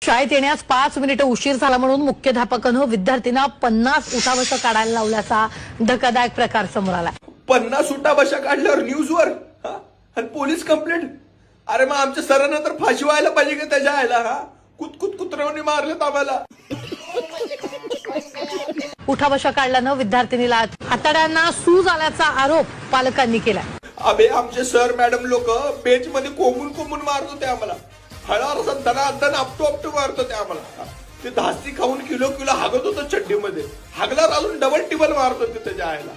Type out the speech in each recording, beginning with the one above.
शाळेत येण्यास 5 मिनिटं उशीर झाला म्हणून मुख्याध्यापकानं विद्यार्थ्यांना 50 उठाबशा काढायला लावल्याचा धक्कादायक प्रकार समोर आला. 50 उठाबशा काढल्यावर न्यूजवर आणि पोलीस कंप्लेंट. अरे मग आमच्या सरांना तर फाशी व्हायला पाहिजे की त्याच्या आयला. कुत्र्याने मारलेत आम्हाला. उठाबशा काढल्यानं विद्यार्थिनीला आतड्यांना सूज आल्याचा आरोप पालकांनी केला. अबे आमचे सर मॅडम लोक बेंच मध्ये कोंबून मारत होते आम्हाला. हळावर असं दना आपटू मारत होते आम्हाला. ते धास्ती खाऊन किलो हागत होतं चड्डीमध्ये. हागल्यावर अजून डबल टिबल मारत होते त्याच्या आईला.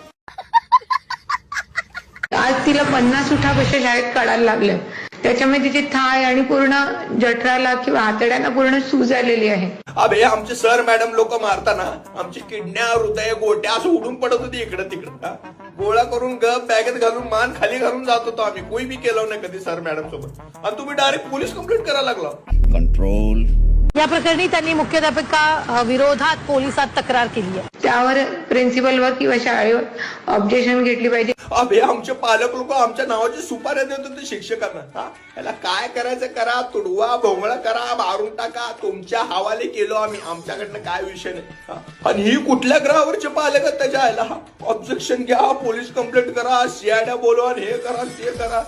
आज तिला 50 उठाबशा शाळेत काढायला लागल्या. त्याच्यामध्ये तिचे थाय आणि पूर्ण जठराला किंवा आतड्यांना पूर्ण सूज आलेली आहे. अबे आमचे सर मॅडम लोक मारताना आमची किडन्या हृदय गोट्या असं उडून पडत होती इकडं तिकडं. गोळा करून गप बॅगेत घालून मान खाली घालून जात होतो आम्ही. कोई बी केलं नाही कधी सर मॅडम सोबत. आणि तुम्ही डायरेक्ट पोलीस कंप्लेंट करायला लागला. कंट्रोल. या प्रकरणी त्यांनी मुख्याध्यापका विरोधात पोलिसात तक्रार केली आहे. त्यावर प्रिन्सिपलवर किंवा शाळेवर ऑब्जेक्शन घेतली पाहिजे. अबे आमचे पालक लोक आमच्या नावाची सुपाऱ्या देत होते शिक्षकांना. याला काय करायचं करा, तुडवा भोंगळा करा, मारून टाका, तुमच्या हवाले केलो आम्ही. आमच्याकडनं काय विषय नाही. आणि ही कुठल्या ग्रहावरचे पालक आहेत त्याच्या आयला. ऑब्जेक्शन घ्या, पोलीस कंप्लेंट करा, सीआयडी बोलवा, हे करा ते करा.